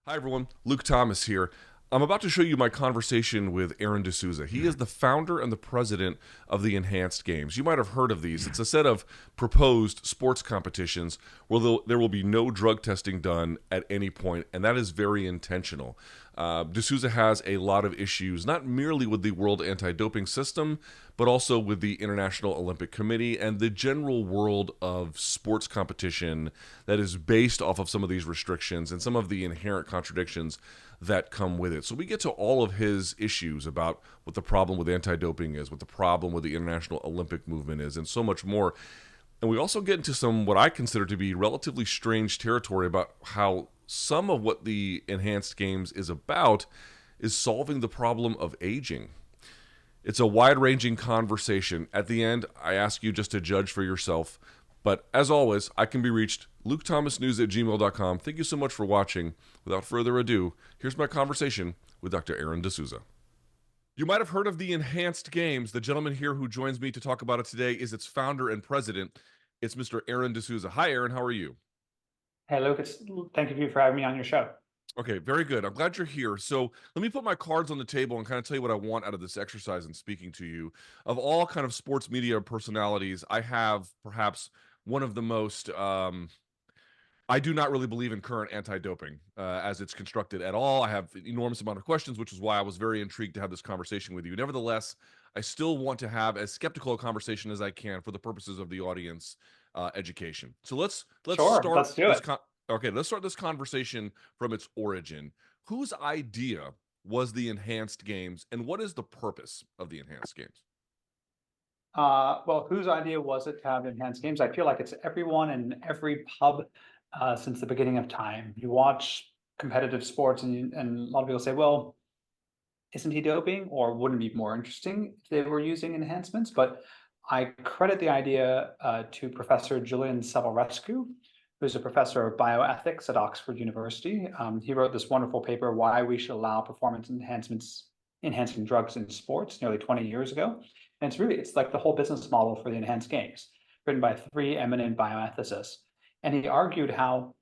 Hi, everyone. Luke Thomas here. I'm about to show you my conversation with Aron D'Souza. He is the founder and the president of the Enhanced Games. You might have heard of these. It's a set of proposed sports competitions where there will be no drug testing done at any point, and that is very intentional. D'Souza has a lot of issues, not merely with the world anti-doping system, but also with the International Olympic Committee and the general world of sports competition that is based off of some of these restrictions and some of the inherent contradictions that come with it. So we get to all of his issues about what the problem with anti-doping is, what the problem with the International Olympic movement is, and so much more. And we also get into some what I consider to be relatively strange territory about how some of what the Enhanced Games is about is solving the problem of aging. It's a wide-ranging conversation. At the end, I ask you just to judge for yourself. But as always, I can be reached lukethomasnews@gmail.com. Thank you so much for watching. Without further ado, here's my conversation with Dr. Aron D'Souza. You might have heard of the Enhanced Games. The gentleman here who joins me to talk about it today is its founder and president. It's Mr. Aron D'Souza. Hi, Aron. How are you? Hey, Lucas. Thank you for having me on your show. Okay, very good. I'm glad you're here. So let me put my cards on the table and kind of tell you what I want out of this exercise in speaking to you. Of all kind of sports media personalities, I have perhaps one of the most I do not really believe in current anti-doping as it's constructed at all. I have an enormous amount of questions, which is why I was very intrigued to have this conversation with you. Nevertheless, I still want to have as skeptical a conversation as I can for the purposes of the audience education. So let's Sure, start let's do this it. let's start this conversation from its origin. Whose idea was the Enhanced Games, and what is the purpose of the Enhanced Games? Well, whose idea was it to have enhanced games? I feel like it's everyone in every pub since the beginning of time. You watch competitive sports, and a lot of people say, "Well, isn't he doping, or wouldn't it be more interesting if they were using enhancements?" But I credit the idea to Professor Julian Savulescu, who's a professor of bioethics at Oxford University. He wrote this wonderful paper, "Why We Should Allow Performance Enhancing Drugs in Sports," nearly 20 years ago. And it's like the whole business model for the enhanced games, written by three eminent bioethicists. And he argued how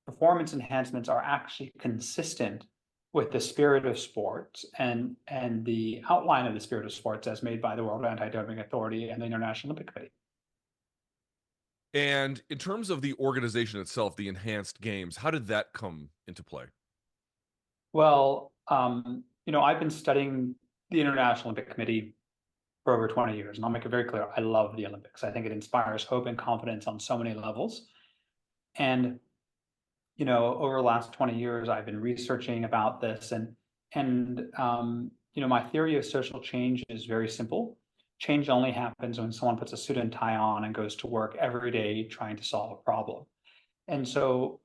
performance enhancements are actually consistent with the spirit of sports and the outline of the spirit of sports as made by the World Anti-Doping Authority and the International Olympic Committee. And in terms of the organization itself, the Enhanced Games, how did that come into play? Well, I've been studying the International Olympic Committee for over 20 years, and I'll make it very clear, I love the Olympics. I think it inspires hope and confidence on so many levels. And over the last 20 years, I've been researching about this, and my theory of social change is very simple. Change only happens when someone puts a suit and tie on and goes to work every day trying to solve a problem. And so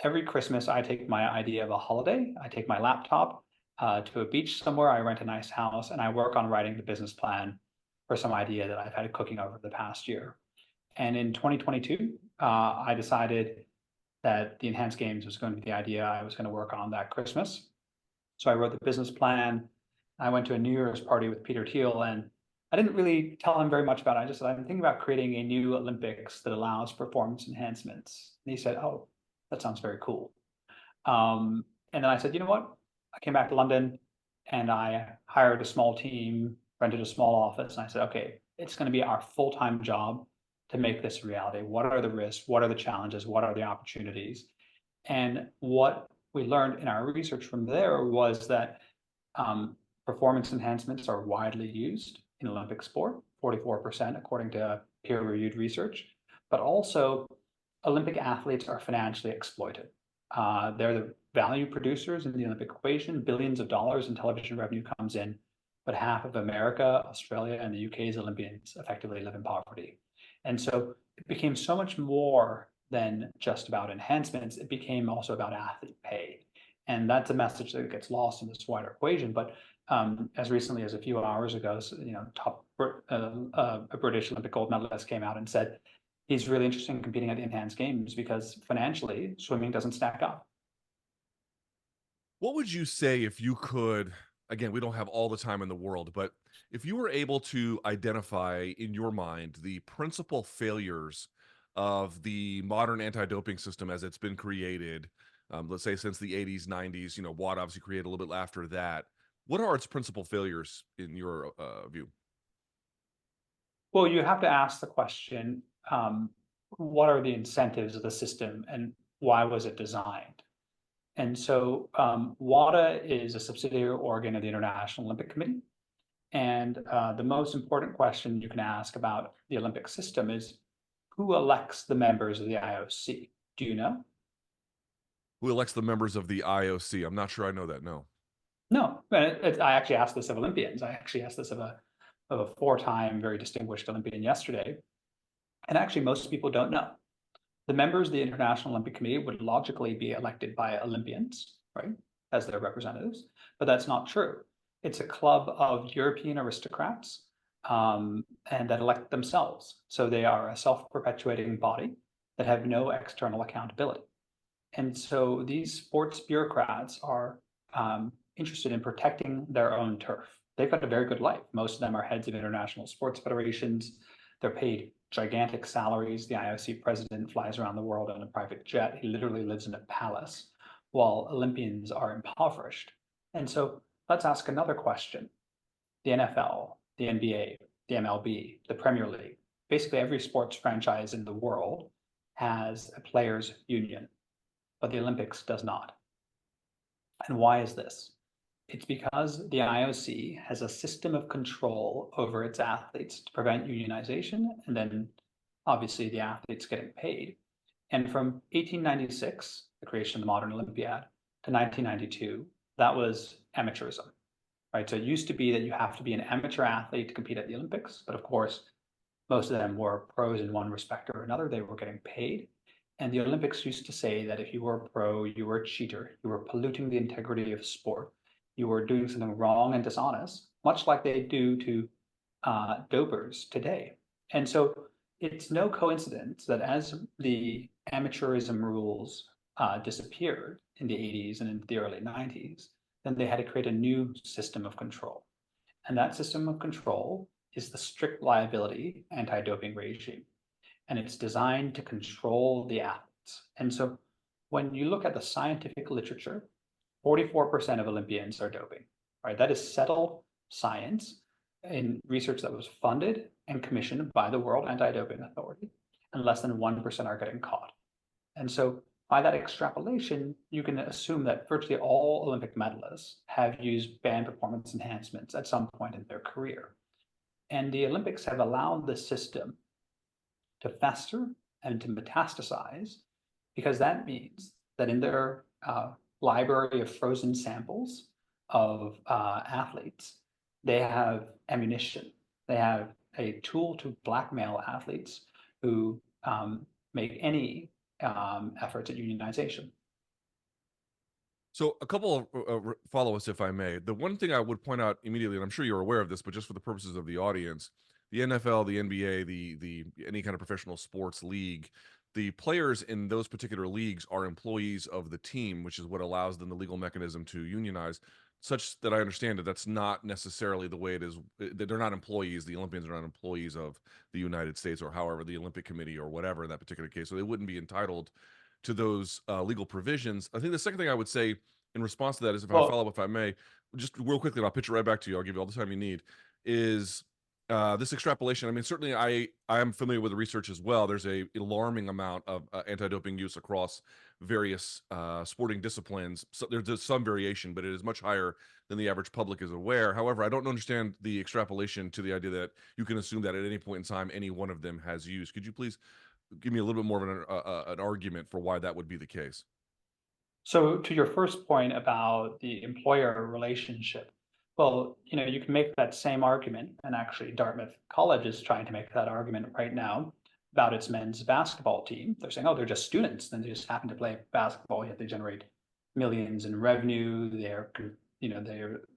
every Christmas, I take my idea of a holiday. I take my laptop to a beach somewhere. I rent a nice house, and I work on writing the business plan for some idea that I've had cooking over the past year. And in 2022, I decided that the Enhanced Games was going to be the idea I was going to work on that Christmas. So I wrote the business plan. I went to a New Year's party with Peter Thiel, and I didn't really tell him very much about it. I just said, I'm thinking about creating a new Olympics that allows performance enhancements. And he said, "Oh, that sounds very cool." And then I said, "You know what?" I came back to London and I hired a small team, rented a small office, and I said, "Okay, it's going to be our full-time job to make this a reality. What are the risks? What are the challenges? What are the opportunities?" And what we learned in our research from there was that performance enhancements are widely used in Olympic sport, 44% according to peer-reviewed research, but also Olympic athletes are financially exploited. They're the value producers in the Olympic equation. Billions of dollars in television revenue comes in, but half of America, Australia, and the UK's Olympians effectively live in poverty. And so it became so much more than just about enhancements. It became also about athlete pay. And that's a message that gets lost in this wider equation. But as recently as a few hours ago, a British Olympic gold medalist came out and said he's really interested in competing at the Enhanced Games because financially, swimming doesn't stack up. What would you say if you could, again, we don't have all the time in the world, but if you were able to identify in your mind the principal failures of the modern anti-doping system as it's been created, let's say since the 80s, 90s, WADA obviously created a little bit after that. What are its principal failures in your view? Well, you have to ask the question, what are the incentives of the system and why was it designed? And so WADA is a subsidiary organ of the International Olympic Committee. And the most important question you can ask about the Olympic system is who elects the members of the IOC? Do you know? Who elects the members of the IOC? I'm not sure I know that. No. No, I actually asked this of Olympians. I actually asked this of a four-time very distinguished Olympian yesterday. And actually, most people don't know. The members of the International Olympic Committee would logically be elected by Olympians, right, as their representatives, but that's not true. It's a club of European aristocrats and that elect themselves. So they are a self-perpetuating body that have no external accountability. And so these sports bureaucrats are interested in protecting their own turf. They've got a very good life. Most of them are heads of international sports federations. They're paid gigantic salaries. The IOC president flies around the world on a private jet. He literally lives in a palace, while Olympians are impoverished. And so let's ask another question. The NFL, the NBA, the MLB, the Premier League, basically every sports franchise in the world has a players' union, but the Olympics does not. And why is this? It's because the IOC has a system of control over its athletes to prevent unionization, and then obviously the athletes getting paid. And from 1896, the creation of the modern Olympiad, to 1992, that was amateurism, right? So it used to be that you have to be an amateur athlete to compete at the Olympics, but of course, most of them were pros in one respect or another. They were getting paid. And the Olympics used to say that if you were a pro, you were a cheater, you were polluting the integrity of sport, you were doing something wrong and dishonest, much like they do to dopers today. And so it's no coincidence that as the amateurism rules disappeared in the 80s and in the early 90s, then they had to create a new system of control. And that system of control is the strict liability anti-doping regime. And it's designed to control the athletes. And so when you look at the scientific literature, 44% of Olympians are doping, right? That is settled science in research that was funded and commissioned by the World Anti-Doping Authority, and less than 1% are getting caught. And so by that extrapolation, you can assume that virtually all Olympic medalists have used banned performance enhancements at some point in their career. And the Olympics have allowed the system to fester and to metastasize, because that means that in their library of frozen samples of athletes, they have ammunition. They have a tool to blackmail athletes who make any efforts at unionization. So a couple of follow-ups, if I may. The one thing I would point out immediately, and I'm sure you're aware of this, but just for the purposes of the audience, the NFL, the NBA, the any kind of professional sports league, the players in those particular leagues are employees of the team, which is what allows them the legal mechanism to unionize. Such that I understand that that's not necessarily the way it is. That they're not employees. The Olympians are not employees of the United States or however the Olympic Committee or whatever in that particular case. So they wouldn't be entitled to those legal provisions. I think the second thing I would say in response to that is, if I follow up, if I may, just real quickly, and I'll pitch it right back to you. I'll give you all the time you need. Is this extrapolation? I mean, certainly I am familiar with the research as well. There's a alarming amount of anti-doping use across various sporting disciplines. So there's some variation, but it is much higher than the average public is aware. However, I don't understand the extrapolation to the idea that you can assume that at any point in time, any one of them has used. Could you please give me a little bit more of an argument for why that would be the case? So to your first point about the employer relationship, well, you can make that same argument, and actually Dartmouth College is trying to make that argument right now about its men's basketball team. They're saying, oh, they're just students, then they just happen to play basketball, yet they generate millions in revenue. They're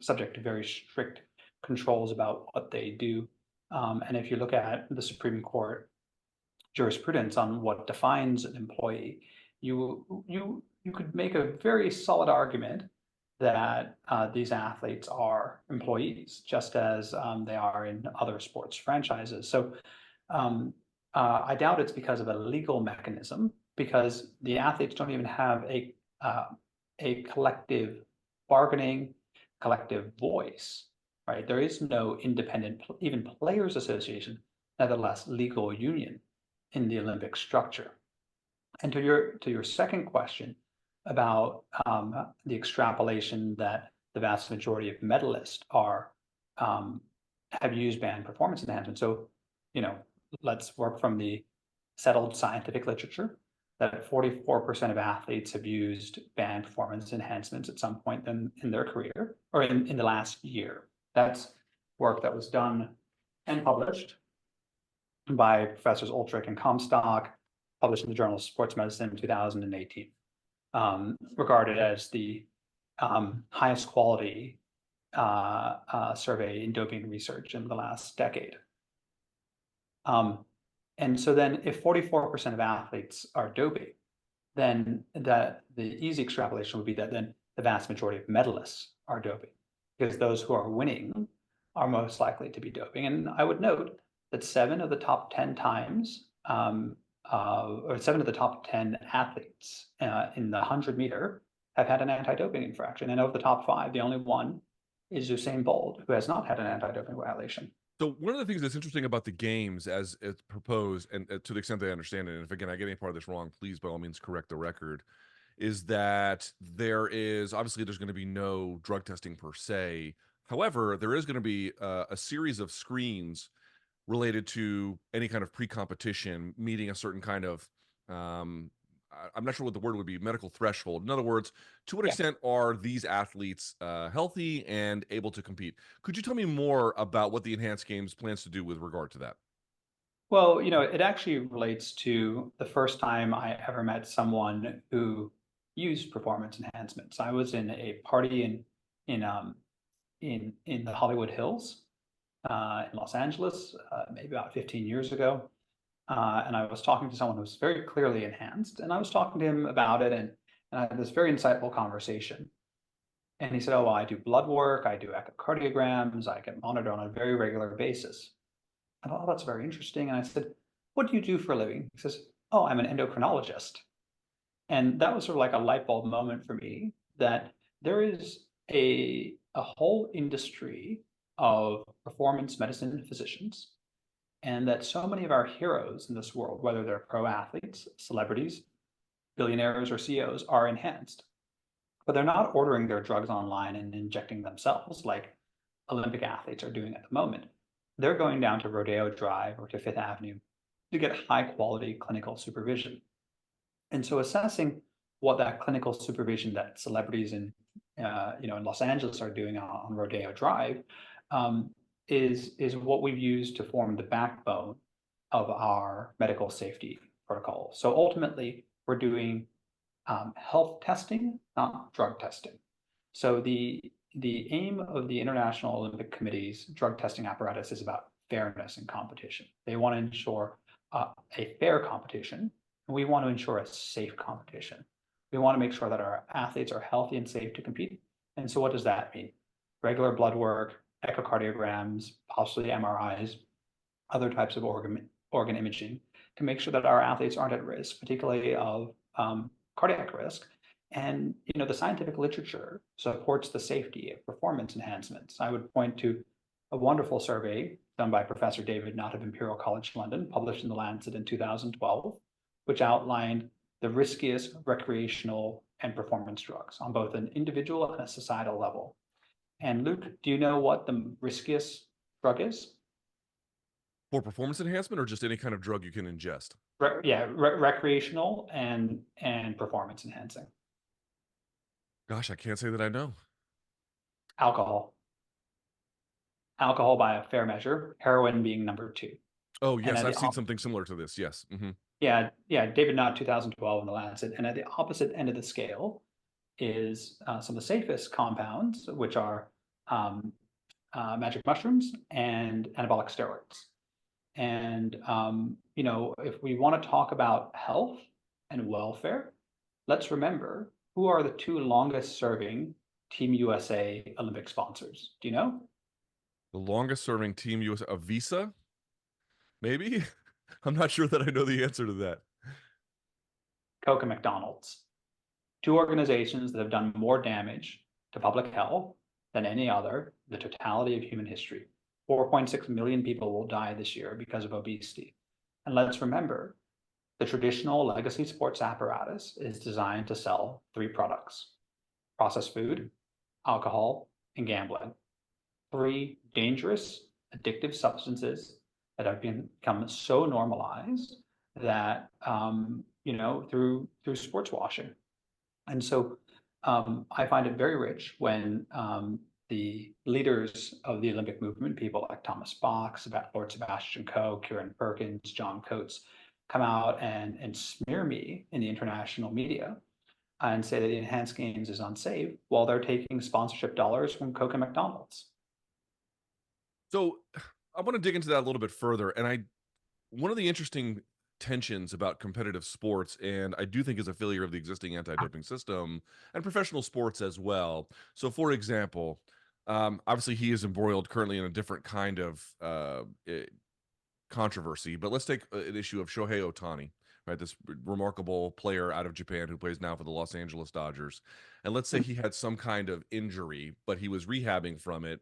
subject to very strict controls about what they do. And if you look at the Supreme Court jurisprudence on what defines an employee, you could make a very solid argument that these athletes are employees, just as they are in other sports franchises. So I doubt it's because of a legal mechanism, because the athletes don't even have a a collective bargaining, collective voice, right? There is no independent, even players association, nevertheless legal union in the Olympic structure. And to your second question about the extrapolation that the vast majority of medalists are have used banned performance enhancement. So, let's work from the settled scientific literature that 44% of athletes have used banned performance enhancements at some point in their career or in the last year. That's work that was done and published by Professors Ulrich and Comstock, published in the Journal of Sports Medicine in 2018, regarded as the highest quality survey in doping research in the last decade. And so then if 44% of athletes are doping, then the easy extrapolation would be that then the vast majority of medalists are doping, because those who are winning are most likely to be doping. And I would note that 7 of the top 10 times, or 7 of the top 10 athletes in the 100-meter have had an anti-doping infraction. And of the top 5, the only one is Usain Bolt, who has not had an anti-doping violation. So one of the things that's interesting about the games as it's proposed, and to the extent that I understand it, and if again I get any part of this wrong, please by all means correct the record, is that there's going to be no drug testing per se. However, there is going to be a series of screens related to any kind of pre-competition meeting a certain kind of I'm not sure what the word would be, medical threshold. In other words, to what extent are these athletes healthy and able to compete? Could you tell me more about what the Enhanced Games plans to do with regard to that? Well, it actually relates to the first time I ever met someone who used performance enhancements. I was in a party in the Hollywood Hills in Los Angeles, maybe about 15 years ago. And I was talking to someone who was very clearly enhanced, and I was talking to him about it, and I had this very insightful conversation. And he said, "Oh, well, I do blood work, I do echocardiograms, I get monitored on a very regular basis." I thought, "Oh, that's very interesting." And I said, "What do you do for a living?" He says, "Oh, I'm an endocrinologist." And that was sort of like a light bulb moment for me, that there is a whole industry of performance medicine physicians, and that so many of our heroes in this world, whether they're pro athletes, celebrities, billionaires, or CEOs, are enhanced. But they're not ordering their drugs online and injecting themselves like Olympic athletes are doing at the moment. They're going down to Rodeo Drive or to Fifth Avenue to get high quality clinical supervision. And so assessing what that clinical supervision that celebrities in Los Angeles are doing on Rodeo Drive is what we've used to form the backbone of our medical safety protocol. So ultimately, we're doing health testing, not drug testing. So the aim of the International Olympic Committee's drug testing apparatus is about fairness and competition. They want to ensure a fair competition, and we want to ensure a safe competition. We want to make sure that our athletes are healthy and safe to compete. And so what does that mean? Regular blood work, echocardiograms, possibly MRIs, other types of organ imaging to make sure that our athletes aren't at risk, particularly of cardiac risk. And the scientific literature supports the safety of performance enhancements. I would point to a wonderful survey done by Professor David Nutt of Imperial College London, published in The Lancet in 2012, which outlined the riskiest recreational and performance drugs on both an individual and a societal level. And Luke, do you know what the riskiest drug is? For performance enhancement or just any kind of drug you can ingest? Recreational and performance enhancing. Gosh, I can't say that I know. Alcohol. Alcohol by a fair measure, heroin being number 2. Oh, yes, I've seen something similar to this. Yes. Mm-hmm. Yeah, David Nutt, 2012 in The Lancet. And at the opposite end of the scale is some of the safest compounds, which are magic mushrooms and anabolic steroids. And, if we want to talk about health and welfare, let's remember who are the 2 longest serving Team USA Olympic sponsors. Do you know? The longest serving Team USA, a Visa? Maybe? I'm not sure that I know the answer to that. Coke and McDonald's. two organizations that have done more damage to public health than any other, the totality of human history. 4.6 million people will die this year because of obesity. And let's remember, the traditional legacy sports apparatus is designed to sell three products: processed food, alcohol, and gambling. Three dangerous, addictive substances that have become so normalized that through sports washing. And so I find it very rich when the leaders of the Olympic movement, people like Thomas Bach, Lord Sebastian Coe, Kieran Perkins, John Coates, come out and smear me in the international media and say that the enhanced games is unsafe while they're taking sponsorship dollars from Coke and McDonald's. So I want to dig into that a little bit further. And one of the interesting tensions about competitive sports, and I do think is a failure of the existing anti-doping system and professional sports as well. So, for example, obviously he is embroiled currently in a different kind of controversy, but let's take an issue of Shohei Ohtani, right? This remarkable player out of Japan who plays now for the Los Angeles Dodgers. And let's say he had some kind of injury, but he was rehabbing from it.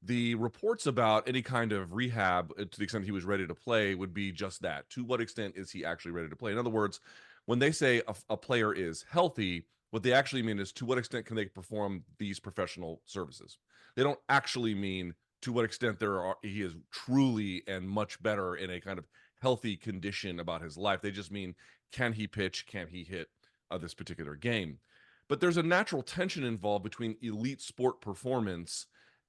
The reports about any kind of rehab, to the extent he was ready to play, would be just that. To what extent is he actually ready to play? In other words, when they say a player is healthy, what they actually mean is to what extent can they perform these professional services? They don't actually mean to what extent he is truly and much better in a kind of healthy condition about his life. They just mean, can he pitch? Can he hit this particular game? But there's a natural tension involved between elite sport performance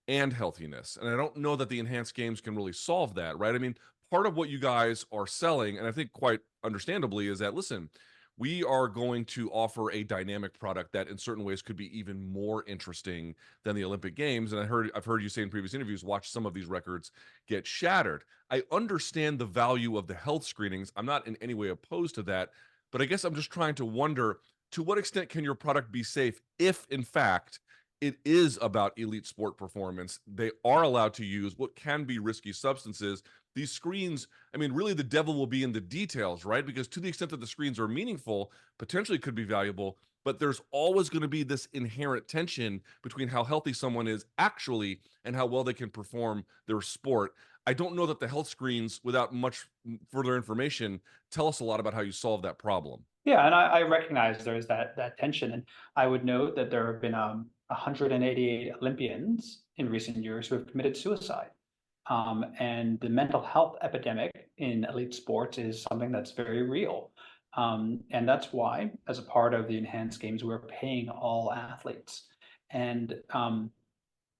and healthiness. And I don't know that the enhanced games can really solve that, right? I mean, part of what you guys are selling, and I think quite understandably, is that, listen, we are going to offer a dynamic product that in certain ways could be even more interesting than the Olympic Games. And I've heard you say in previous interviews, watch some of these records get shattered. I understand the value of the health screenings. I'm not in any way opposed to that, but I guess I'm just trying to wonder, to what extent can your product be safe if, in fact, it is about elite sport performance? They are allowed to use what can be risky substances. These screens, I mean, really the devil will be in the details, right? Because to the extent that the screens are meaningful, potentially could be valuable, but there's always going to be this inherent tension between how healthy someone is actually and how well they can perform their sport. I don't know that the health screens, without much further information, tell us a lot about how you solve that problem. Yeah, and I recognize there's that tension, and I would note that there have been 188 Olympians in recent years who have committed suicide. And the mental health epidemic in elite sports is something that's very real. And that's why, as a part of the enhanced games, we're paying all athletes. And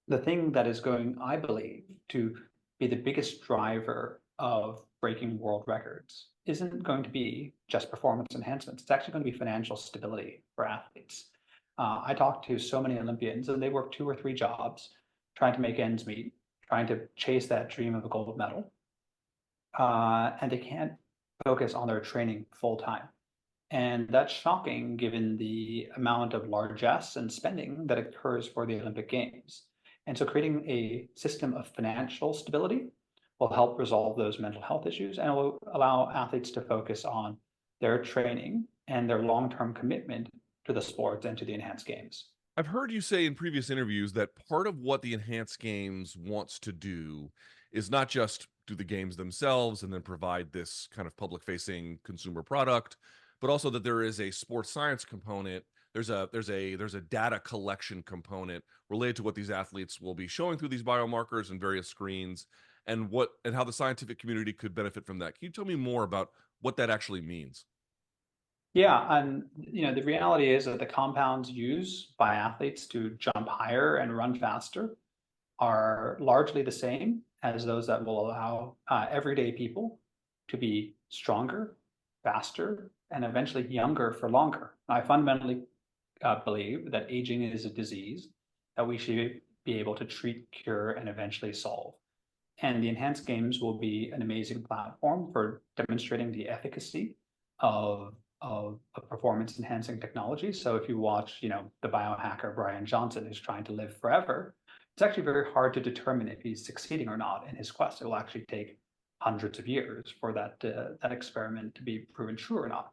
the thing that is going, I believe, to be the biggest driver of breaking world records isn't going to be just performance enhancements. It's actually going to be financial stability for athletes. I talk to so many Olympians, and they work 2 or 3 jobs trying to make ends meet, trying to chase that dream of a gold medal. And they can't focus on their training full time. And that's shocking given the amount of largesse and spending that occurs for the Olympic Games. And so creating a system of financial stability will help resolve those mental health issues and will allow athletes to focus on their training and their long-term commitment to the sport and to the enhanced games. I've heard you say in previous interviews that part of what the enhanced games wants to do is not just do the games themselves and then provide this kind of public-facing consumer product, but also that there is a sports science component. There's a data collection component related to what these athletes will be showing through these biomarkers and various screens, and how the scientific community could benefit from that. Can you tell me more about what that actually means? Yeah, and the reality is that the compounds used by athletes to jump higher and run faster are largely the same as those that will allow everyday people to be stronger, faster, and eventually younger for longer. I fundamentally believe that aging is a disease that we should be able to treat, cure, and eventually solve. And the enhanced games will be an amazing platform for demonstrating the efficacy of a performance enhancing technology. So if you watch, the biohacker Brian Johnson, who's trying to live forever, it's actually very hard to determine if he's succeeding or not in his quest. It will actually take hundreds of years for that experiment to be proven true or not.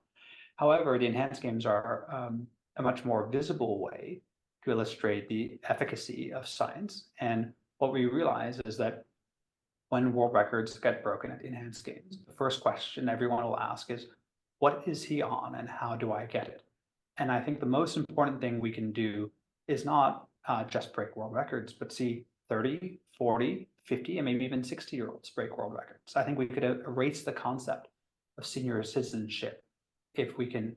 However, the enhanced games are a much more visible way to illustrate the efficacy of science. And what we realize is that when world records get broken at the enhanced games, the first question everyone will ask is, what is he on and how do I get it? And I think the most important thing we can do is not just break world records, but see 30, 40, 50, and maybe even 60-year-olds break world records. I think we could erase the concept of senior citizenship if we can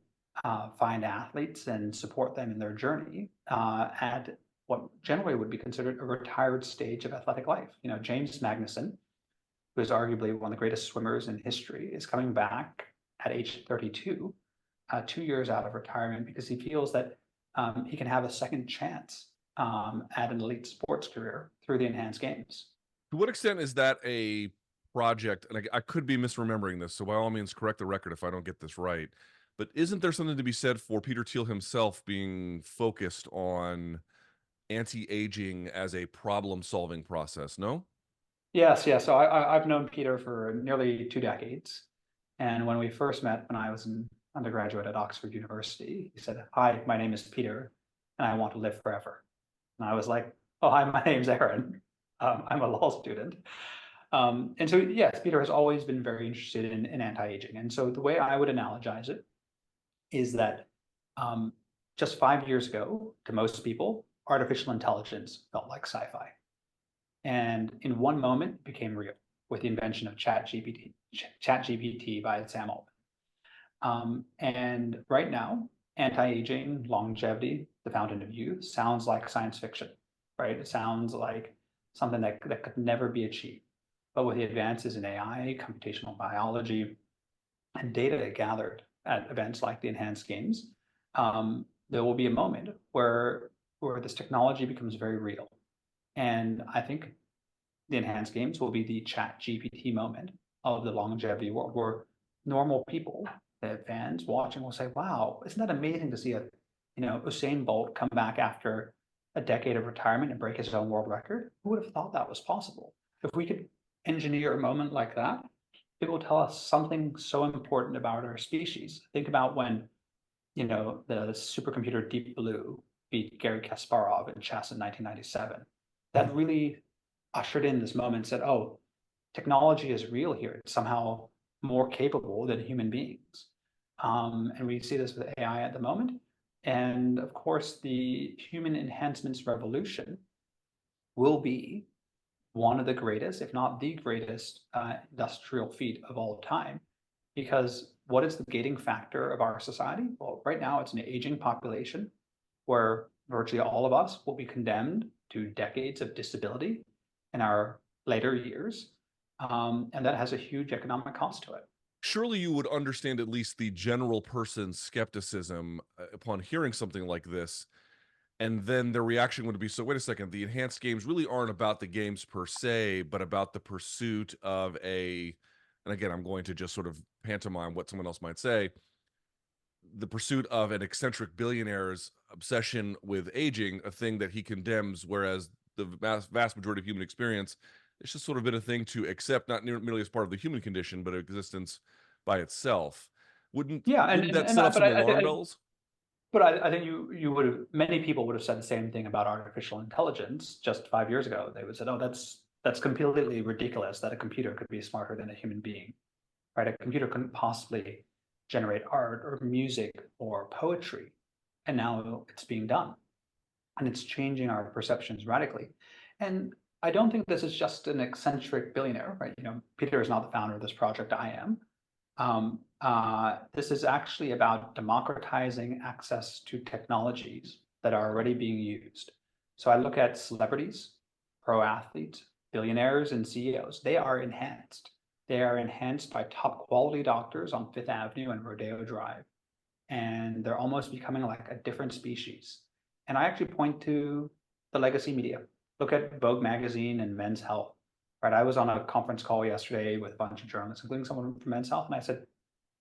find athletes and support them in their journey at what generally would be considered a retired stage of athletic life. You know, James Magnuson, who is arguably one of the greatest swimmers in history, is coming back at age 32, 2 years out of retirement, because he feels that he can have a second chance at an elite sports career through the enhanced games. To what extent is that a project? And I could be misremembering this, so by all means, correct the record if I don't get this right. But isn't there something to be said for Peter Thiel himself being focused on anti-aging as a problem-solving process? No? Yes, yes. So I've known Peter for nearly 2 decades. And when we first met, when I was an undergraduate at Oxford University, he said, "Hi, my name is Peter, and I want to live forever." And I was like, "Oh, hi, my name's Aron. I'm a law student." And so, yes, Peter has always been very interested in anti-aging. And so the way I would analogize it is that just 5 years ago, to most people, artificial intelligence felt like sci-fi. And in one moment, it became real with the invention of ChatGPT by Sam Altman. And right now, anti-aging, longevity, the fountain of youth sounds like science fiction, right? It sounds like something that could never be achieved. But with the advances in AI, computational biology, and data gathered at events like the enhanced games, there will be a moment where this technology becomes very real. And I think the enhanced games will be the ChatGPT moment of the longevity world, where normal people, the fans watching, will say, "Wow, isn't that amazing to see Usain Bolt come back after a decade of retirement and break his own world record? Who would have thought that was possible?" If we could engineer a moment like that, it will tell us something so important about our species. Think about when, the supercomputer Deep Blue beat Garry Kasparov in chess in 1997. That really ushered in this moment and said, "Oh, technology is real here. It's somehow more capable than human beings." And we see this with AI at the moment. And of course, the human enhancements revolution will be one of the greatest, if not the greatest, industrial feat of all time. Because what is the gating factor of our society? Well, right now it's an aging population where virtually all of us will be condemned to decades of disability in our later years. And that has a huge economic cost to it. Surely you would understand at least the general person's skepticism upon hearing something like this, and then their reaction would be, so wait a second, the enhanced games really aren't about the games per se, but about the pursuit of and again, I'm going to just sort of pantomime what someone else might say, the pursuit of an eccentric billionaire's obsession with aging, a thing that he condemns, whereas the vast majority of human experience, it's just sort of been a thing to accept, not merely as part of the human condition, but existence by itself. Wouldn't Yeah, wouldn't that set up but some alarm bells? I think you would have, many people would have said the same thing about artificial intelligence just 5 years ago. They would say, "Oh, that's completely ridiculous that a computer could be smarter than a human being, right? A computer couldn't possibly generate art or music or poetry." And now it's being done, and it's changing our perceptions radically. And I don't think this is just an eccentric billionaire, right? Peter is not the founder of this project. I am. This is actually about democratizing access to technologies that are already being used. So I look at celebrities, pro athletes, billionaires, and CEOs. They are enhanced. They are enhanced by top quality doctors on Fifth Avenue and Rodeo Drive. And they're almost becoming like a different species. And I actually point to the legacy media. Look at Vogue magazine and Men's Health. Right, I was on a conference call yesterday with a bunch of journalists, including someone from Men's Health, and I said,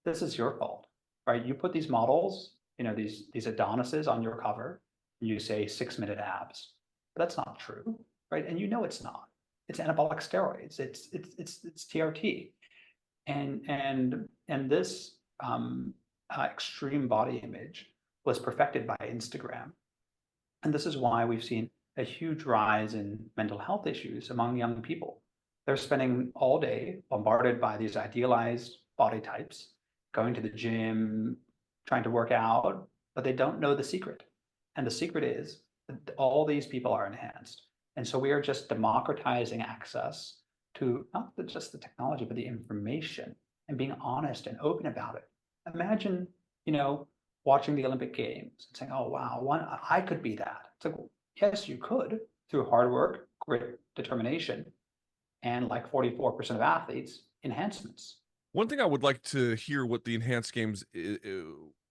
"This is your fault, right? You put these models, these Adonises on your cover, and you say 6-minute abs. But that's not true, right? And it's not. It's anabolic steroids. It's TRT, and this extreme body image was perfected by Instagram. And this is why we've seen a huge rise in mental health issues among young people. They're spending all day bombarded by these idealized body types, going to the gym, trying to work out, but they don't know the secret. And the secret is that all these people are enhanced. And so we are just democratizing access to not just the technology, but the information, and being honest and open about it. Imagine, watching the Olympic Games and saying, "Oh wow, I could be that." It's like, well, yes, you could, through hard work, grit, determination, and like 44% of athletes, enhancements. One thing I would like to hear what the enhanced games,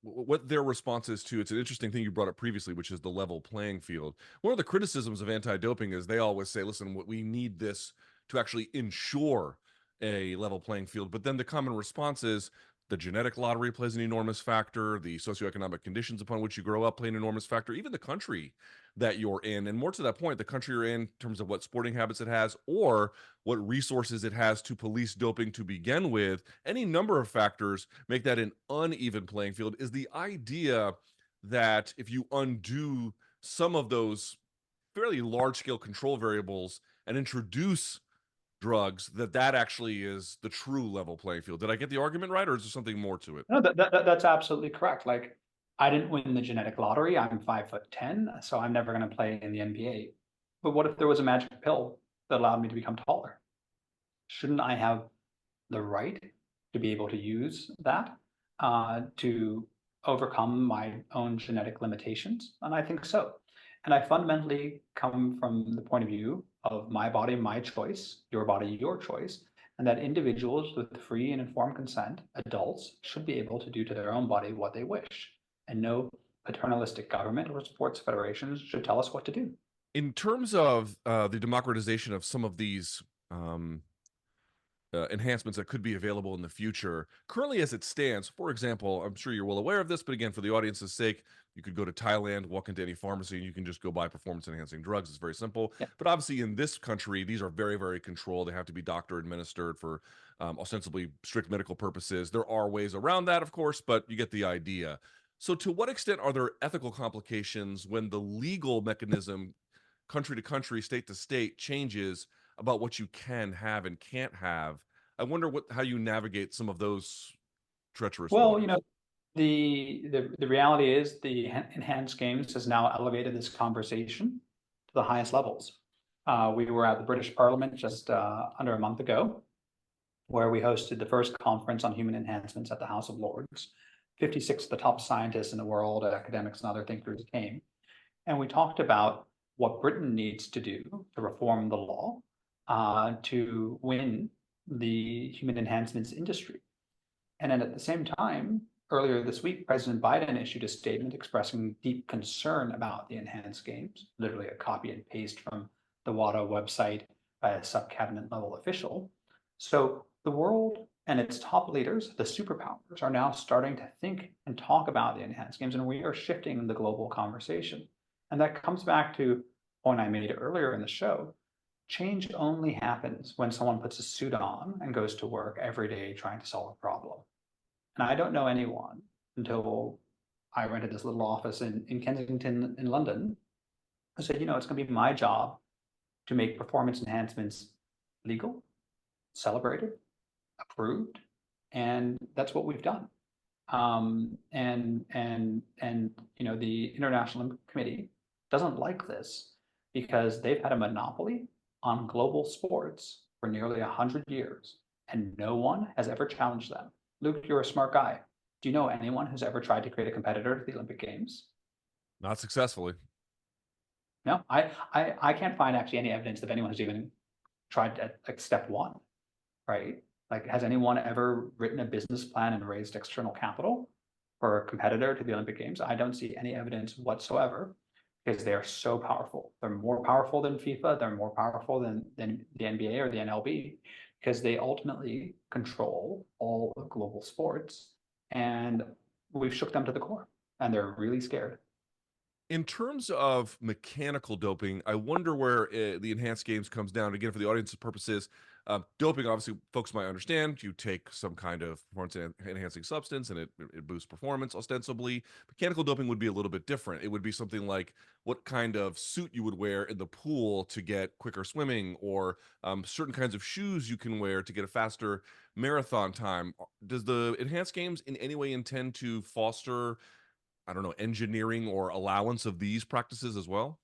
what their response is to. It's an interesting thing you brought up previously, which is the level playing field. One of the criticisms of anti-doping is they always say, listen, we need this to actually ensure a level playing field. But then the common response is the genetic lottery plays an enormous factor. The socioeconomic conditions upon which you grow up play an enormous factor. Even the country that you're in, and more to that point, the country you're in terms of what sporting habits it has or what resources it has to police doping to begin with. Any number of factors make that an uneven playing field. Is the idea that if you undo some of those fairly large-scale control variables and introduce drugs, that actually is the true level playing field? Did I get the argument right, or is there something more to it? No, that's absolutely correct. Like, I didn't win the genetic lottery. I'm 5'10", so I'm never going to play in the NBA. But what if there was a magic pill that allowed me to become taller? Shouldn't I have the right to be able to use that to overcome my own genetic limitations? And I think so. And I fundamentally come from the point of view of my body, my choice, your body, your choice, and that individuals with free and informed consent, adults, should be able to do to their own body what they wish. And no paternalistic government or sports federations should tell us what to do. In terms of the democratization of some of these enhancements that could be available in the future, currently as it stands, for example, I'm sure you're well aware of this, but again, for the audience's sake, you could go to Thailand, walk into any pharmacy, and you can just go buy performance-enhancing drugs. It's very simple. Yeah. But obviously, in this country, these are very, very controlled. They have to be doctor-administered for ostensibly strict medical purposes. There are ways around that, of course, but you get the idea. So to what extent are there ethical complications when the legal mechanism, country to country, state to state, changes about what you can have and can't have? I wonder how you navigate some of those treacherous Well, waters. the reality is the enhanced games has now elevated this conversation to the highest levels. We were at the British Parliament just under a month ago, where we hosted the first conference on human enhancements at the House of Lords. 56 of the top scientists in the world, academics and other thinkers came. And we talked about what Britain needs to do to reform the law to win the human enhancements industry. And then at the same time, earlier this week, President Biden issued a statement expressing deep concern about the enhanced games, literally a copy and paste from the WADA website by a sub-cabinet level official. So the world and its top leaders, the superpowers, are now starting to think and talk about the enhanced games, and we are shifting the global conversation. And that comes back to a point I made earlier in the show. Change only happens when someone puts a suit on and goes to work every day trying to solve a problem. And I don't know anyone until I rented this little office in Kensington in London who said, it's going to be my job to make performance enhancements legal, celebrated, approved, and that's what we've done. The International Olympic Committee doesn't like this because they've had a monopoly on global sports for nearly 100 years, and no one has ever challenged them. Luke, you're a smart guy. Do you know anyone who's ever tried to create a competitor to the Olympic Games? Not successfully. No, I can't find actually any evidence of anyone who's even tried at like step one, right? Like, has anyone ever written a business plan and raised external capital for a competitor to the Olympic Games? I don't see any evidence whatsoever because they are so powerful. They're more powerful than FIFA. They're more powerful than the NBA or the NLB because they ultimately control all of global sports. And we've shook them to the core and they're really scared. In terms of mechanical doping, I wonder where the enhanced games comes down. Again, for the audience's purposes, doping, obviously, folks might understand. You take some kind of performance enhancing substance and it boosts performance, ostensibly. Mechanical doping would be a little bit different. It would be something like what kind of suit you would wear in the pool to get quicker swimming, or certain kinds of shoes you can wear to get a faster marathon time. Does the enhanced games in any way intend to foster, I don't know, engineering or allowance of these practices as well?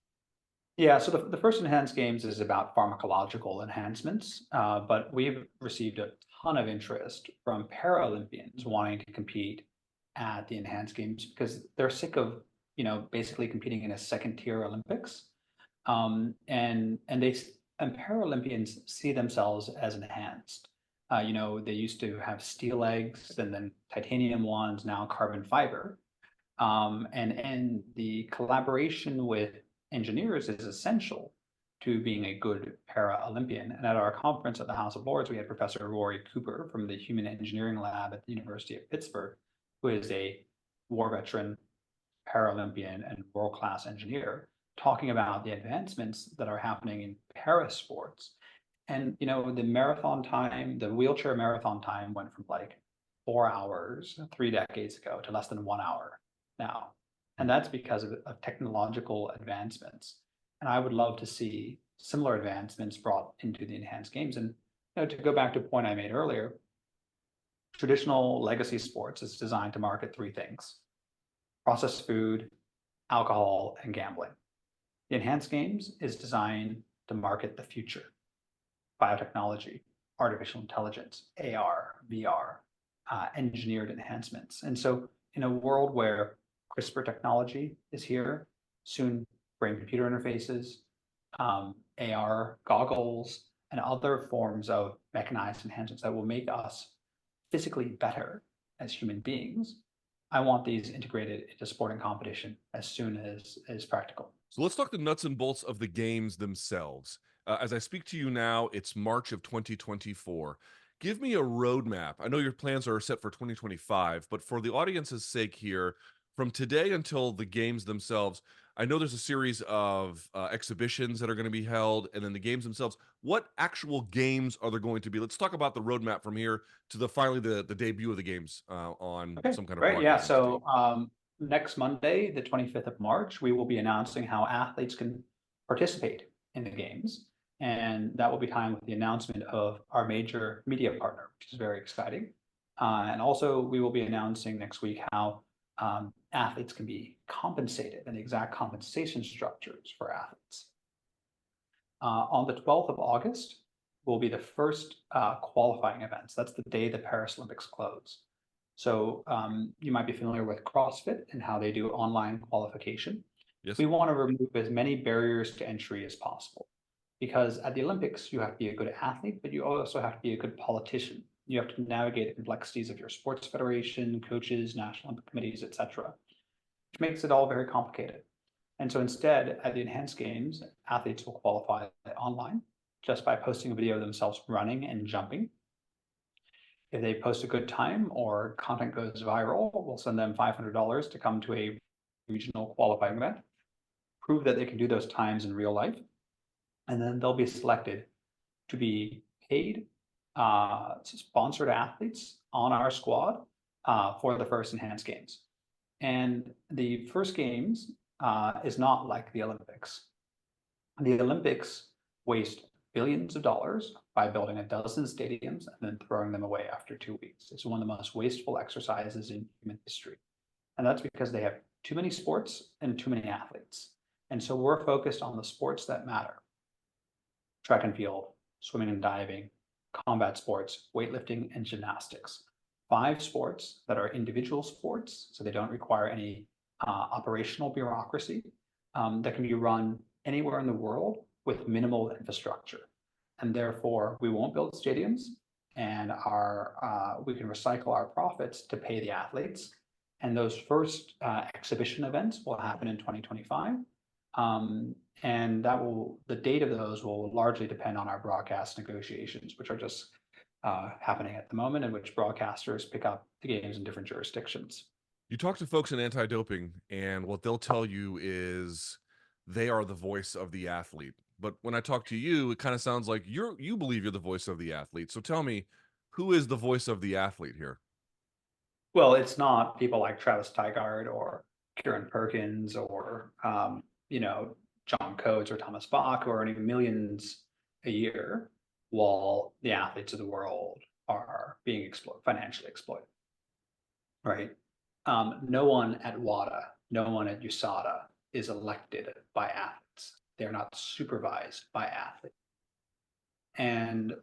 Yeah, so the first enhanced games is about pharmacological enhancements, but we've received a ton of interest from Paralympians wanting to compete at the enhanced games because they're sick of, basically competing in a second tier Olympics. And Paralympians see themselves as enhanced. They used to have steel legs and then titanium ones, now carbon fiber. And the collaboration with engineers is essential to being a good para-Olympian. And at our conference at the House of Lords, we had Professor Rory Cooper from the Human Engineering Lab at the University of Pittsburgh, who is a war veteran, Paralympian, and world-class engineer, talking about the advancements that are happening in para sports. And the marathon time, the wheelchair marathon time went from like 4 hours 3 decades ago to less than 1 hour now. And that's because of technological advancements. And I would love to see similar advancements brought into the enhanced games. And to go back to a point I made earlier, traditional legacy sports is designed to market three things: processed food, alcohol, and gambling. The enhanced games is designed to market the future: biotechnology, artificial intelligence, AR, VR, engineered enhancements. And so in a world where CRISPR technology is here, soon brain computer interfaces, AR goggles, and other forms of mechanized enhancements that will make us physically better as human beings, I want these integrated into sporting competition as soon as practical. So let's talk the nuts and bolts of the games themselves. As I speak to you now, it's March of 2024. Give me a roadmap. I know your plans are set for 2025, but for the audience's sake here, from today until the games themselves, I know there's a series of exhibitions that are going to be held, and then the games themselves. What actual games are there going to be? Let's talk about the roadmap from here to finally the debut of the games on Okay, some kind of great. Yeah. broadcast entity. So next Monday, the 25th of March, we will be announcing how athletes can participate in the games. And that will be timed with the announcement of our major media partner, which is very exciting. And also, we will be announcing next week how athletes can be compensated and the exact compensation structures for athletes. On the 12th of August will be the first qualifying events. That's the day the Paris Olympics close. So you might be familiar with CrossFit and how they do online qualification. Yes. We want to remove as many barriers to entry as possible, because at the Olympics, you have to be a good athlete, but you also have to be a good politician. You have to navigate the complexities of your sports federation, coaches, national Olympic committees, etc., which makes it all very complicated. And so instead, at the enhanced games, athletes will qualify online just by posting a video of themselves running and jumping. If they post a good time or content goes viral, we'll send them $500 to come to a regional qualifying event, prove that they can do those times in real life, and then they'll be selected to be paid sponsored athletes on our squad for the first enhanced games. And the first games is not like the Olympics. The Olympics waste billions of dollars by building a dozen stadiums and then throwing them away after 2 weeks. It's one of the most wasteful exercises in human history. And that's because they have too many sports and too many athletes. And so we're focused on the sports that matter: track and field, swimming and diving, combat sports, weightlifting, and gymnastics. 5 sports that are individual sports, so they don't require any operational bureaucracy, that can be run anywhere in the world with minimal infrastructure. And therefore, we won't build stadiums, and we can recycle our profits to pay the athletes. And those first exhibition events will happen in 2025. And the date of those will largely depend on our broadcast negotiations, which are just happening at the moment, in which broadcasters pick up the games in different jurisdictions. You talk to folks in anti-doping, and what they'll tell you is they are the voice of the athlete. But when I talk to you, it kind of sounds like you believe you're the voice of the athlete. So tell me, who is the voice of the athlete here? Well, it's not people like Travis Tygart or Kieran Perkins or John Coates or Thomas Bach who are earning millions a year while the athletes of the world are being financially exploited, right? No one at WADA, no one at USADA is elected by athletes. They're not supervised by athletes. And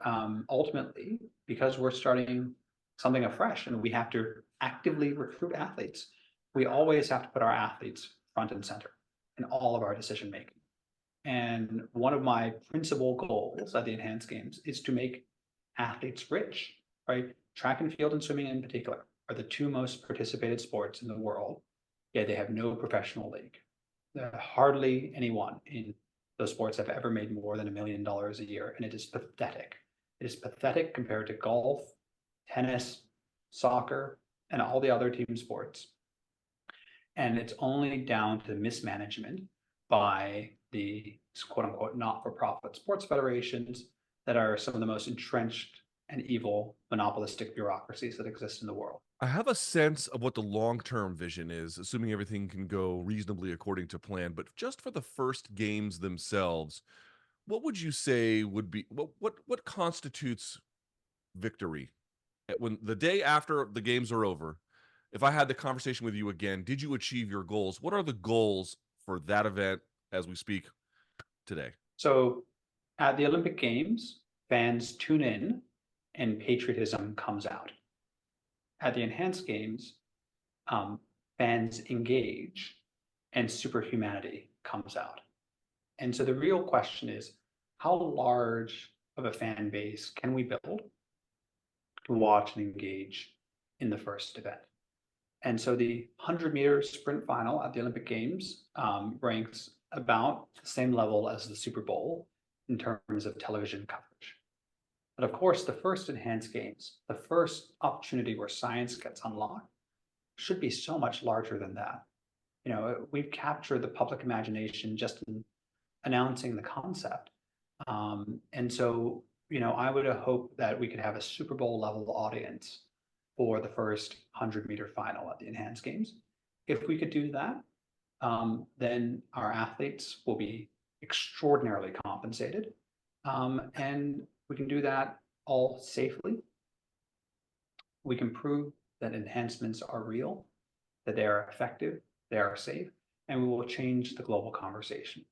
ultimately, because we're starting something afresh and we have to actively recruit athletes, we always have to put our athletes front and center in all of our decision making. And one of my principal goals at the Enhanced Games is to make athletes rich, right? Track and field and swimming in particular are the two most participated sports in the world, yet they have no professional league. Hardly anyone in those sports have ever made more than $1 million a year, and it is pathetic. It is pathetic compared to golf, tennis, soccer, and all the other team sports. And it's only down to mismanagement by the quote unquote not-for-profit sports federations that are some of the most entrenched and evil monopolistic bureaucracies that exist in the world. I have a sense of what the long-term vision is, assuming everything can go reasonably according to plan. But just for the first games themselves, what would you say would be what constitutes victory? When the day after the games are over, if I had the conversation with you again, did you achieve your goals? What are the goals for that event as we speak today? So at the Olympic Games, fans tune in and patriotism comes out. At the Enhanced Games, fans engage and superhumanity comes out. And so the real question is, how large of a fan base can we build to watch and engage in the first event? And so the 100-meter sprint final at the Olympic Games ranks about the same level as the Super Bowl in terms of television coverage. But of course, the first Enhanced Games, the first opportunity where science gets unlocked, should be so much larger than that. We've captured the public imagination just in announcing the concept. And so, I would hope that we could have a Super Bowl level audience for the first 100-meter final at the Enhanced Games. If we could do that, then our athletes will be extraordinarily compensated. And we can do that all safely. We can prove that enhancements are real, that they are effective, they are safe, and we will change the global conversation.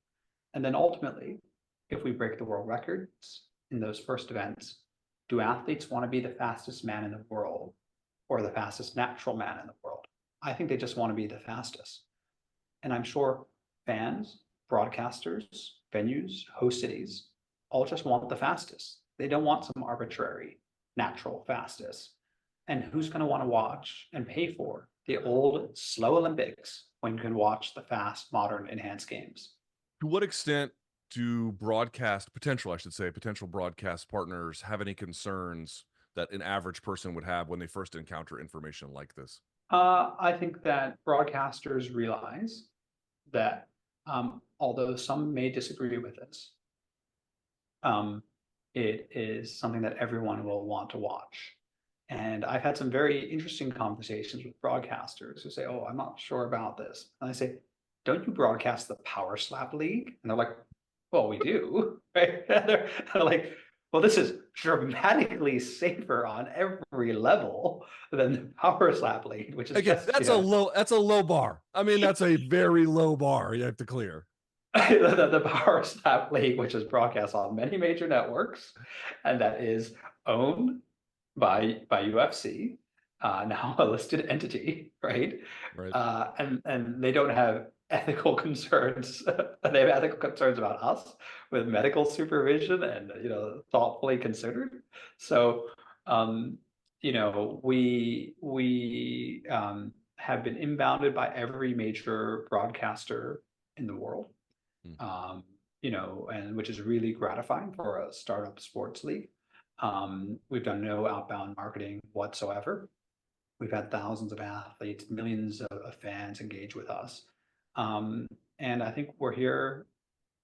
And then ultimately, if we break the world records in those first events, do athletes want to be the fastest man in the world or the fastest natural man in the world? I think they just want to be the fastest. And I'm sure fans, broadcasters, venues, host cities all just want the fastest. They don't want some arbitrary natural fastest. And who's going to want to watch and pay for the old slow Olympics when you can watch the fast modern Enhanced Games? To what extent do potential broadcast partners have any concerns that an average person would have when they first encounter information like this? I think that broadcasters realize that although some may disagree with this, it is something that everyone will want to watch. And I've had some very interesting conversations with broadcasters who say, "Oh, I'm not sure about this." And I say, "Don't you broadcast the Power Slap League?" And they're like, "Well, we do." Right? They're like, "Well, this is dramatically safer on every level than the Power Slap League," which is Again, just, that's a low bar. I mean, that's a very low bar you have to clear. the Power Slap League, which is broadcast on many major networks, and that is owned by UFC, now a listed entity, right? Right. And they don't have ethical concerns. They have ethical concerns about us with medical supervision and thoughtfully considered. So we have been inbounded by every major broadcaster in the world. Hmm. And which is really gratifying for a startup sports league. We've done no outbound marketing whatsoever. We've had thousands of athletes, millions of fans engage with us. And I think we're here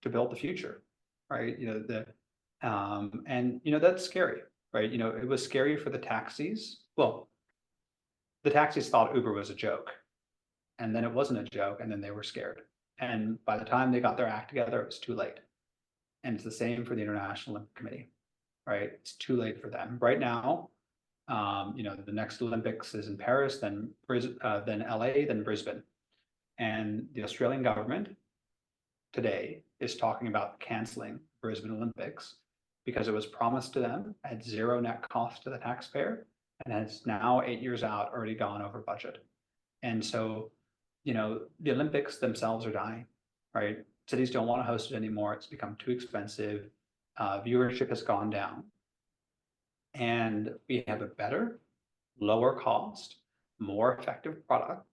to build the future, right? And that's scary, right? It was scary for the taxis. Well, the taxis thought Uber was a joke, and then it wasn't a joke, and then they were scared. And by the time they got their act together, it was too late. And it's the same for the International Olympic Committee, right? It's too late for them. Right now, the next Olympics is in Paris, then LA, then Brisbane. And the Australian government today is talking about canceling Brisbane Olympics because it was promised to them at zero net cost to the taxpayer and has now 8 years out already gone over budget. And so, the Olympics themselves are dying, right? Cities don't want to host it anymore. It's become too expensive. Viewership has gone down. And we have a better, lower cost, more effective product.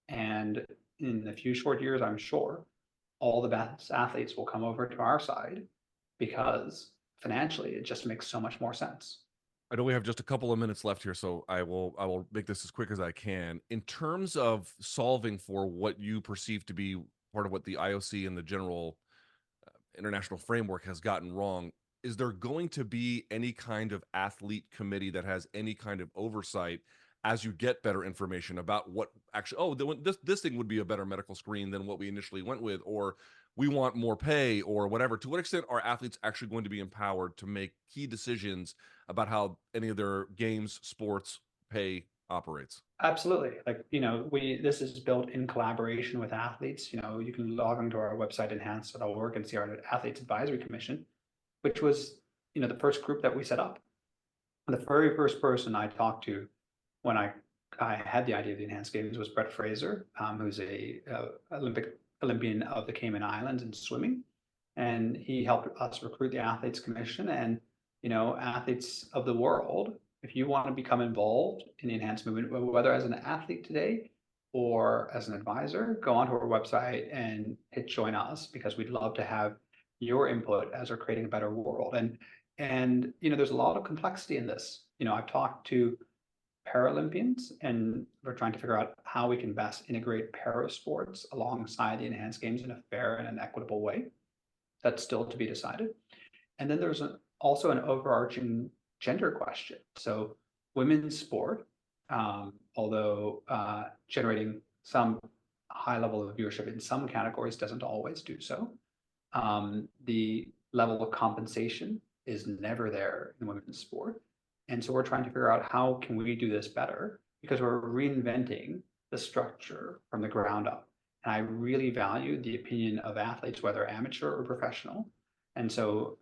And in a few short years, I'm sure all the best athletes will come over to our side because financially it just makes so much more sense. I know we have just a couple of minutes left here, so I will make this as quick as I can. In terms of solving for what you perceive to be part of what the IOC and the general international framework has gotten wrong, is there going to be any kind of athlete committee that has any kind of oversight as you get better information about what actually, this thing would be a better medical screen than what we initially went with, or we want more pay or whatever? To what extent are athletes actually going to be empowered to make key decisions about how any of their games, sports, pay operates? Absolutely. This is built in collaboration with athletes. You can log onto our website, enhance.org, and see our Athletes Advisory Commission, which was, the first group that we set up. The very first person I talked to when I had the idea of the Enhanced Games was Brett Fraser, who's a Olympian of the Cayman Islands in swimming, and he helped us recruit the Athletes Commission. And athletes of the world, if you want to become involved in the enhanced movement, whether as an athlete today or as an advisor, go onto our website and hit join us, because we'd love to have your input as we're creating a better world. And there's a lot of complexity in this. I've talked to Paralympians, and we're trying to figure out how we can best integrate para sports alongside the enhanced games in a fair and an equitable way. That's still to be decided. And then there's also an overarching gender question. So women's sport, although generating some high level of viewership in some categories, doesn't always do so. The level of compensation is never there in women's sport. And so we're trying to figure out how can we do this better, because we're reinventing the structure from the ground up. And I really value the opinion of athletes, whether amateur or professional. And so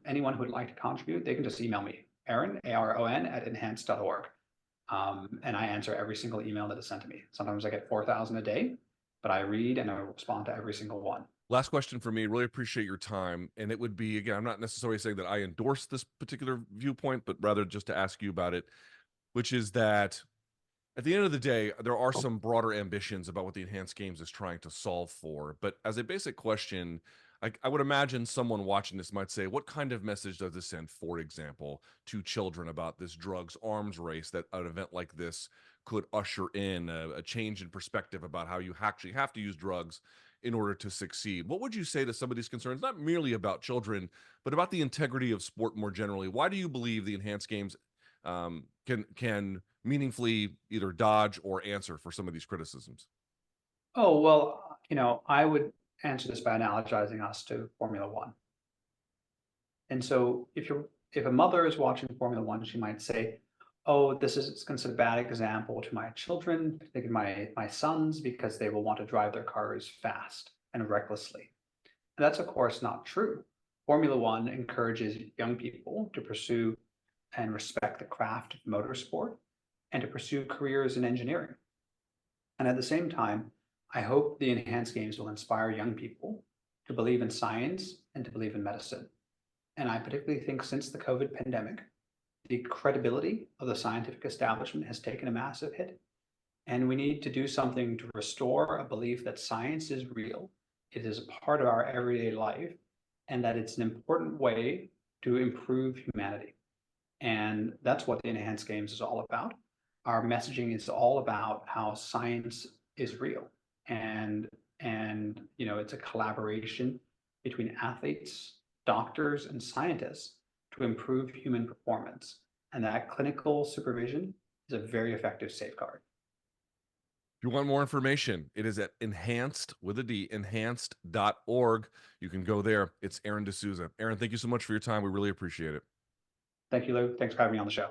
anyone who would like to contribute, they can just email me, Aron, Aron, at enhance.org. And I answer every single email that is sent to me. Sometimes I get 4,000 a day, but I read and I respond to every single one. Last question for me. Really appreciate your time. And it would be, again, I'm not necessarily saying that I endorse this particular viewpoint, but rather just to ask you about it, which is that at the end of the day, there are some broader ambitions about what the Enhanced Games is trying to solve for. But as a basic question, I would imagine someone watching this might say, what kind of message does this send, for example, to children about this drugs arms race that an event like this could usher in a change in perspective about how you actually have to use drugs in order to succeed? What would you say to some of these concerns, not merely about children, but about the integrity of sport more generally? Why do you believe the Enhanced Games can meaningfully either dodge or answer for some of these criticisms? Oh, well, I would answer this by analogizing us to Formula One. And so if a mother is watching Formula One, she might say, oh, this is considered a bad example to my children, particularly my sons, because they will want to drive their cars fast and recklessly. And that's, of course, not true. Formula One encourages young people to pursue and respect the craft of motorsport and to pursue careers in engineering. And at the same time, I hope the Enhanced Games will inspire young people to believe in science and to believe in medicine. And I particularly think since the COVID pandemic, the credibility of the scientific establishment has taken a massive hit. And we need to do something to restore a belief that science is real, it is a part of our everyday life, and that it's an important way to improve humanity. And that's what the Enhanced Games is all about. our messaging is all about how science is real, and it's a collaboration between athletes, doctors, and scientists to improve human performance. And that clinical supervision is a very effective safeguard. If you want more information, it is at enhanced.org. You can go there. It's Aron D'Souza. Aron, thank you so much for your time. We really appreciate it. Thank you, Lou. Thanks for having me on the show.